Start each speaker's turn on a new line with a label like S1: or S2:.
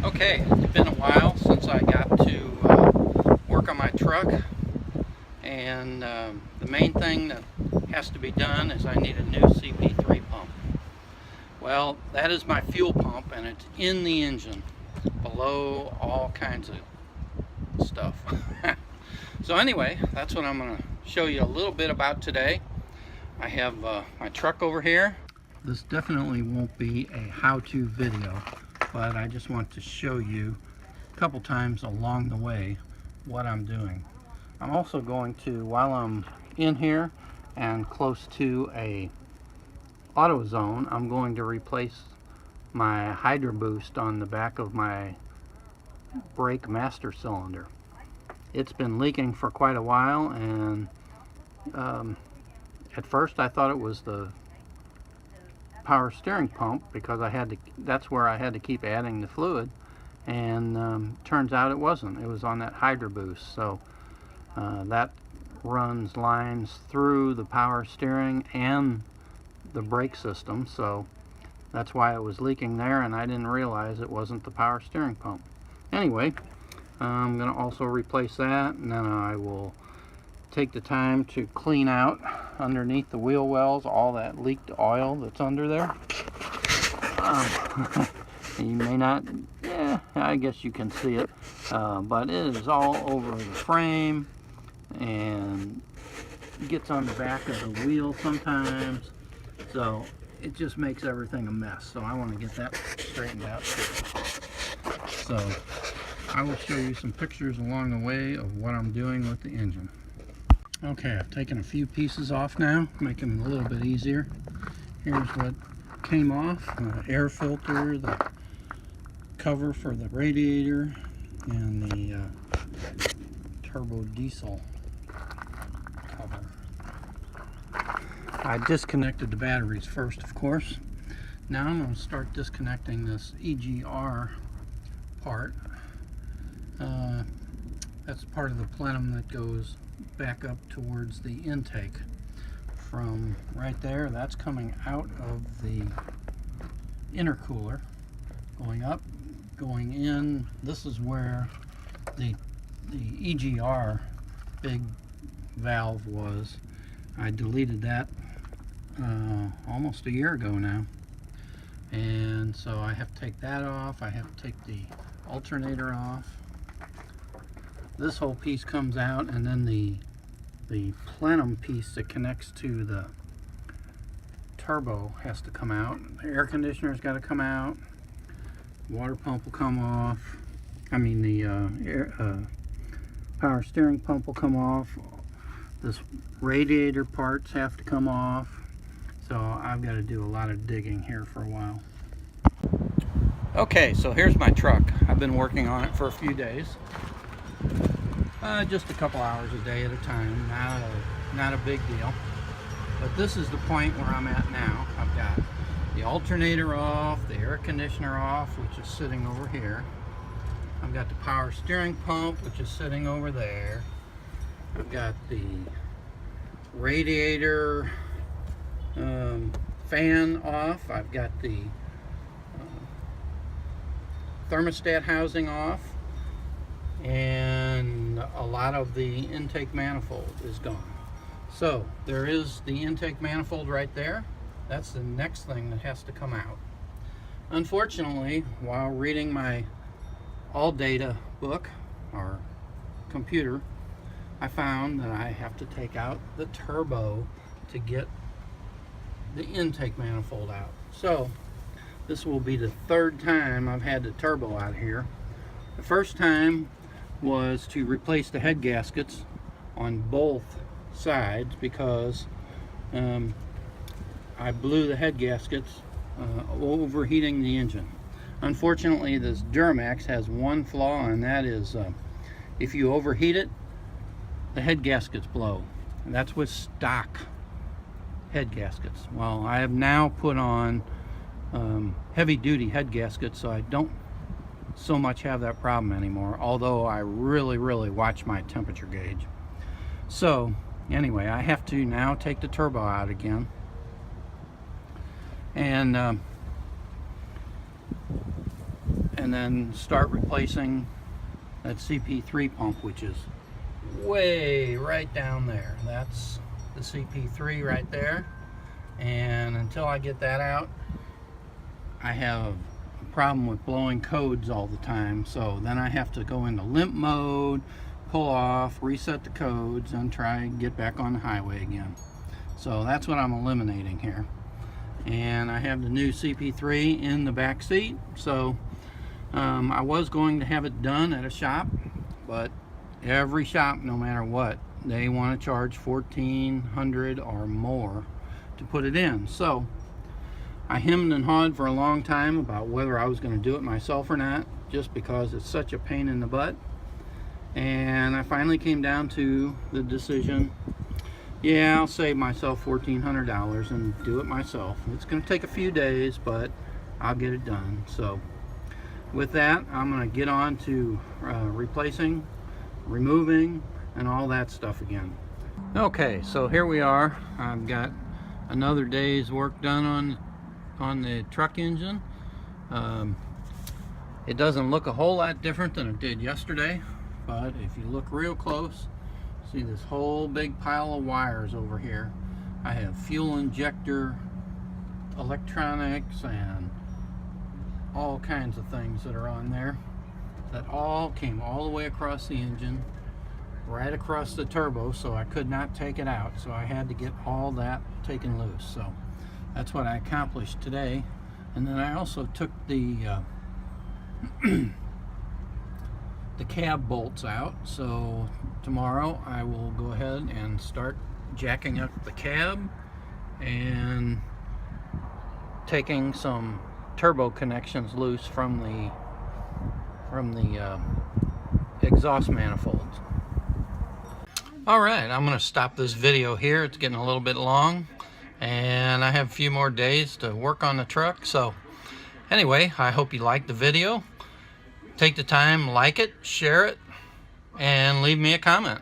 S1: Okay, it's been a while since I got to work on my truck, and the main thing that has to be done is I need a new CP3 pump. Well, that is my fuel pump, and it's in the engine below all kinds of stuff. So anyway, that's what I'm going to show you a little bit about today. I have my truck over here. This definitely won't be a how-to video, but I just want to show you a couple times along the way what I'm doing. I'm also going to, while I'm in here and close to a auto zone, I'm going to replace my Hydro Boost on the back of my brake master cylinder. It's been leaking for quite a while, and at first I thought it was the power steering pump because that's where I had to keep adding the fluid, and turns out it wasn't. It was on that Hydro Boost. So that runs lines through the power steering and the brake system, so that's why it was leaking there, and I didn't realize it wasn't the power steering pump. Anyway, I'm going to also replace that, and then I will take the time to clean out underneath the wheel wells all that leaked oil that's under there. You may not, I guess you can see it, but it is all over the frame and gets on the back of the wheel sometimes, so it just makes everything a mess. So I want to get that straightened out too. So I will show you some pictures along the way of what I'm doing with the engine. Okay, I've taken a few pieces off now, making it a little bit easier. Here's what came off: the air filter, the cover for the radiator, and the turbo diesel cover. I disconnected the batteries first, of course. Now I'm going to start disconnecting this EGR part. That's part of the plenum that goes back up towards the intake. From right there, that's coming out of the intercooler, going up, going in. This is where the EGR big valve was. I deleted that almost a year ago now, and so I have to take that off. I have to take the alternator off. This whole piece comes out, and then the plenum piece that connects to the turbo has to come out. The air conditioner's got to come out. Water pump will come off. I mean, the power steering pump will come off. This radiator parts have to come off. So I've got to do a lot of digging here for a while. Okay, so here's my truck. I've been working on it for a few days. Just a couple hours a day at a time, not a big deal. But this is the point where I'm at now. I've got the alternator off, the air conditioner off, which is sitting over here. I've got the power steering pump, which is sitting over there. I've got the radiator fan off. I've got the thermostat housing off, and a lot of the intake manifold is gone. So there is the intake manifold right there. That's the next thing that has to come out. Unfortunately, while reading my all data book or computer, I found that I have to take out the turbo to get the intake manifold out. So this will be the third time I've had the turbo out here. The first time was to replace the head gaskets on both sides because I blew the head gaskets overheating the engine. Unfortunately, this Duramax has one flaw, and that is if you overheat it, the head gaskets blow. And that's with stock head gaskets. Well, I have now put on heavy-duty head gaskets, so I don't so much have that problem anymore, although I really watch my temperature gauge. So anyway, I have to now take the turbo out again, and and then start replacing that CP3 pump, which is way right down there. That's the CP3 right there, and until I get that out, I have a problem with blowing codes all the time. So then I have to go into limp mode, pull off, reset the codes, and try and get back on the highway again. So that's what I'm eliminating here. And I have the new CP3 in the back seat. So I was going to have it done at a shop, but every shop, no matter what, they want to charge $1,400 or more to put it in. So I hemmed and hawed for a long time about whether I was going to do it myself or not, just because it's such a pain in the butt. And I finally came down to the decision, yeah, I'll save myself $1,400 and do it myself. It's going to take a few days, but I'll get it done. So with that, I'm going to get on to replacing, removing, and all that stuff again. Okay, so here we are. I've got another day's work done on the truck engine. It doesn't look a whole lot different than it did yesterday, but if you look real close, see this whole big pile of wires over here. I have fuel injector, electronics, and all kinds of things that are on there that all came all the way across the engine, right across the turbo, so I could not take it out. So I had to get all that taken loose. So that's what I accomplished today. And then I also took the the cab bolts out. So tomorrow I will go ahead and start jacking up the cab and taking some turbo connections loose from the exhaust manifolds. All right, I'm going to stop this video here. It's getting a little bit long, and I have a few more days to work on the truck. So anyway, I hope you liked the video. Take the time, like it, share it, and leave me a comment.